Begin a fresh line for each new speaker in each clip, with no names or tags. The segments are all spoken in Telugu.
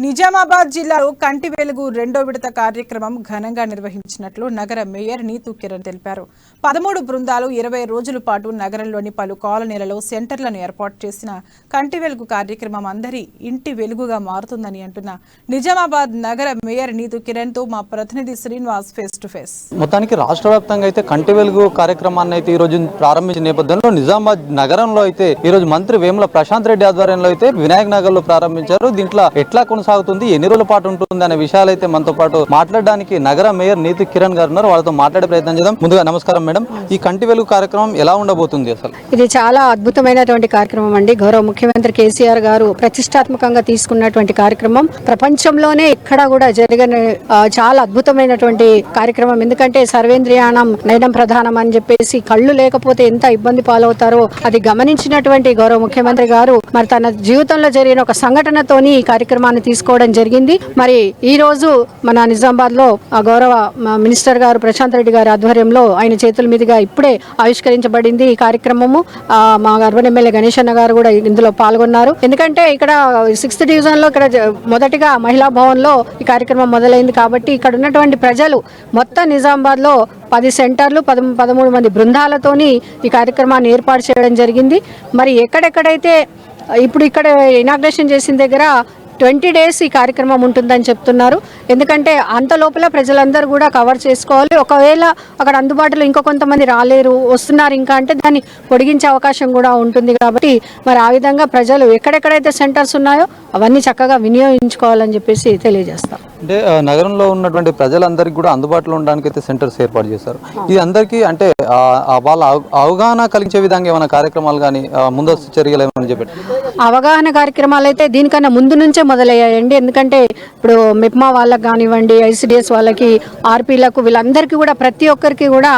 నిజామాబాద్ జిల్లాలో కంటి వెలుగు రెండో విడత కార్యక్రమం ఘనంగా నిర్వహించినట్లు నగర మేయర్ నీతూ కిరణ్ తెలిపారు. 13 బృందాలు 20 రోజుల పాటు నగరంలోని పలు కాలనీలలో సెంటర్లను ఏర్పాటు చేసిన కంటి వెలుగు కార్యక్రమం అందరి ఇంటి వెలుగుగా మారుతుందని అంటున్న నిజామాబాద్ నగర మేయర్ నీతూ కిరణ్ తో మా ప్రతినిధి శ్రీనివాస్ ఫేస్ టు ఫేస్.
మొత్తానికి రాష్ట్ర వ్యాప్తంగా అయితే కంటి వెలుగు కార్యక్రమాన్ని అయితే ఈ రోజు ప్రారంభించిన నేపథ్యంలో నిజామాబాద్ నగరంలో అయితే ఈ రోజు మంత్రి వేముల ప్రశాంత్ రెడ్డి ఆధ్వర్యంలో అయితే వినాయక్ నగర్ లో ప్రారంభించారు. దీంట్లో ఎట్లా సాగుతుంది, ఎన్ని రోజుల పాటు ఉంటుంది అనే విషయాలు అయితే మనతో పాటు మాట్లాడడానికి నగర మేయర్ నీతూ కిరణ్ గారు ఉన్నారు. వాళ్ళతో మాట్లాడే ప్రయత్నం చేద్దాం. ముందుగా నమస్కారం మేడం. ఈ కంటి వెలుగు కార్యక్రమం ఎలా ఉండబోతుంది? అసలు
ఇది చాలా అద్భుతమైనటువంటి కార్యక్రమం అండి. గౌరవ ముఖ్యమంత్రి కేసీఆర్ గారు ప్రతిష్టాత్మకంగా తీసుకున్నటువంటి కార్యక్రమం. ప్రపంచంలోనే ఎక్కడా కూడా జరగని చాలా అద్భుతమైనటువంటి కార్యక్రమం. ఎందుకంటే సర్వేంద్రియాణం నయనం ప్రధానం అని చెప్పేసి కళ్ళు లేకపోతే ఎంత ఇబ్బంది పాలవుతారో అది గమనించినటువంటి గౌరవ ముఖ్యమంత్రి గారు మరి తన జీవితంలో జరిగిన ఒక సంఘటనతోని ఈ కార్యక్రమాన్ని తీసుకోవడం జరిగింది. మరి ఈ రోజు మన నిజామాబాద్ లో గౌరవ మినిస్టర్ గారు ప్రశాంత్ రెడ్డి గారి ఆధ్వర్యంలో ఆయన చేతుల మీదుగా ఇప్పుడే ఆవిష్కరించబడింది ఈ కార్యక్రమము. మా అర్బన్ ఎమ్మెల్యే గణేష్ అన్న గారు కూడా ఇందులో పాల్గొన్నారు. ఎందుకంటే ఇక్కడ 6th డివిజన్ లో ఇక్కడ మొదటిగా మహిళా భవన్ లో ఈ కార్యక్రమం మొదలైంది కాబట్టి ఇక్కడ ఉన్నటువంటి ప్రజలు మొత్తం నిజామాబాద్ లో 10 సెంటర్లు 13 మంది బృందాలతోని ఈ కార్యక్రమాన్ని ఏర్పాటు చేయడం జరిగింది. మరి ఎక్కడెక్కడైతే ఇప్పుడు ఇక్కడ ఇనాగ్రేషన్ చేసిన దగ్గర 20 days ఈ కార్యక్రమం ఉంటుందని చెప్తున్నారు. ఎందుకంటే అంత లోపల ప్రజలందరూ కూడా కవర్ చేసుకోవాలి. ఒకవేళ అక్కడ అందుబాటులో ఇంకో కొంతమంది రాలేరు, వస్తున్నారు ఇంకా అంటే దాన్ని పొడిగించే అవకాశం కూడా ఉంటుంది. కాబట్టి మరి ఆ విధంగా ప్రజలు ఎక్కడెక్కడైతే సెంటర్స్ ఉన్నాయో అవన్నీ చక్కగా వినియోగించుకోవాలని చెప్పేసి తెలియజేస్తాం.
అంటే నగరంలో ఉన్నటువంటి ప్రజలందరికీ కూడా అందుబాటులో ఉండడానికి అయితే సెంటర్స్ ఏర్పాటు చేశారు. ఇది అందరికీ అంటే వాళ్ళ అవగాహన కలిగించే విధంగా ఏమైనా కార్యక్రమాలు కానీ ముందస్తు చర్యలు ఏమని చెప్పారు?
అవగాహన కార్యక్రమాలు అయితే దీనికన్నా ముందు నుంచే మొదలయ్యాయండి. ఎందుకంటే ఇప్పుడు మెప్మా వాళ్ళకి కానివ్వండి, ఐసిడిఎస్ వాళ్ళకి, ఆర్పీలకు, వీళ్ళందరికీ కూడా ప్రతి ఒక్కరికి కూడా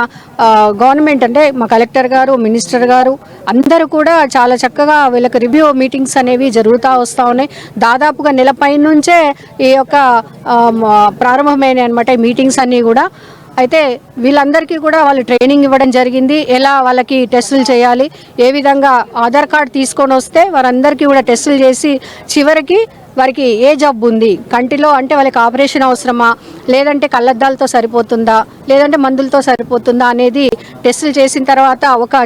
గవర్నమెంట్ అంటే మా కలెక్టర్ గారు, మినిస్టర్ గారు అందరూ కూడా చాలా చక్కగా వీళ్ళకి రివ్యూ మీటింగ్స్ అనేవి జరుగుతూ వస్తూ ఉన్నాయి. దాదాపుగా నెలపై నుంచే ఈ యొక్క ప్రారంభమైనాయి అనమాట ఈ మీటింగ్స్ అన్నీ కూడా. అయితే వీళ్ళందరికీ కూడా వాళ్ళు ట్రైనింగ్ ఇవ్వడం జరిగింది. ఎలా వాళ్ళకి టెస్టులు చేయాలి, ఏ విధంగా ఆధార్ కార్డు తీసుకొని వస్తే వారందరికీ కూడా టెస్టులు చేసి చివరికి వారికి ఏ జబ్బు ఉంది, కంటిలో అంటే వాళ్ళకి ఆపరేషన్ అవసరమా, లేదంటే కళ్ళద్దాలతో సరిపోతుందా, లేదంటే మందులతో సరిపోతుందా అనేది టెస్టులు చేసిన తర్వాత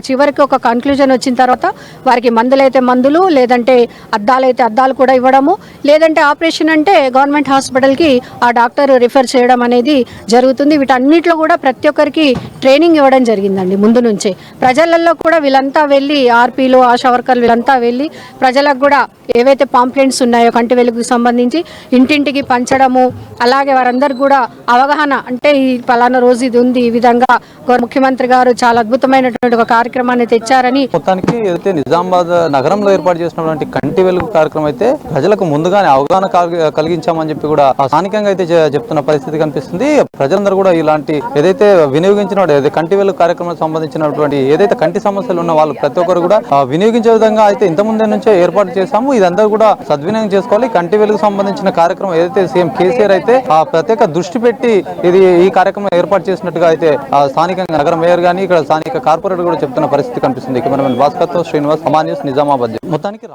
చివరికి ఒక కన్క్లూజన్ వచ్చిన తర్వాత వారికి మందులైతే మందులు, లేదంటే అద్దాలైతే అద్దాలు కూడా ఇవ్వడము, లేదంటే ఆపరేషన్ అంటే గవర్నమెంట్ హాస్పిటల్కి ఆ డాక్టర్ రిఫర్ చేయడం అనేది జరుగుతుంది. వీటన్నిటిలో కూడా ప్రతి ఒక్కరికి ట్రైనింగ్ ఇవ్వడం జరిగిందండి ముందు నుంచే. ప్రజలలో కూడా వీళ్ళంతా వెళ్ళి, ఆర్పీలు, ఆశా వర్కర్లు వీళ్ళంతా వెళ్ళి ప్రజలకు కూడా ఏవైతే పాంప్లెంట్స్ ఉన్నాయో కంటి వెలుగుకి సంబంధించి ఇంటింటికి పంచడము, అలాగే వారందరికీ కూడా అవగాహన అంటే ఈ పలానా రోజు ఇది ఉంది, ఈ విధంగా ముఖ్యమంత్రి గారు చాలా అద్భుతమైనటువంటి ఒక కార్యక్రమాన్ని తెచ్చారని.
మొత్తానికి అయితే నిజామాబాద్ నగరంలో ఏర్పాటు చేసినటువంటి కంటి వెలుగు కార్యక్రమం అయితే ప్రజలకు ముందుగానే అవగాహన కలిగించామని చెప్పి కూడా స్థానికంగా అయితే చెప్తున్న పరిస్థితి కనిపిస్తుంది. ప్రజలందరూ కూడా ఇలాంటి ఏదైతే వినియోగించిన కంటి వెలుగు కార్యక్రమానికి సంబంధించినటువంటి ఏదైతే కంటి సమస్యలు ఉన్న వాళ్ళు ప్రతి ఒక్కరు కూడా వినియోగించే విధంగా అయితే ఇంత ముందే నుంచే ఏర్పాటు చేశాము. ఇదంతా కూడా సద్వినియోగం చేసుకోవాలి. కంటి వెలుగు సంబంధించిన కార్యక్రమం ఏదైతే సీఎం కేసీఆర్ అయితే ప్రత్యేక దృష్టి పెట్టి ఈ కార్యక్రమం ఏర్పాటు చేసినట్టుగా అయితే స్థానికంగా నగర మేయర్ గానీ ఇక్కడ స్థానిక కార్పొరేటర్ కూడా చెప్తున్న పరిస్థితి కనిపిస్తుంది. కెమెరామెన్ భాస్కర్తో శ్రీనివాస్, అమా న్యూస్, నిజామాబాద్. మొత్తానికి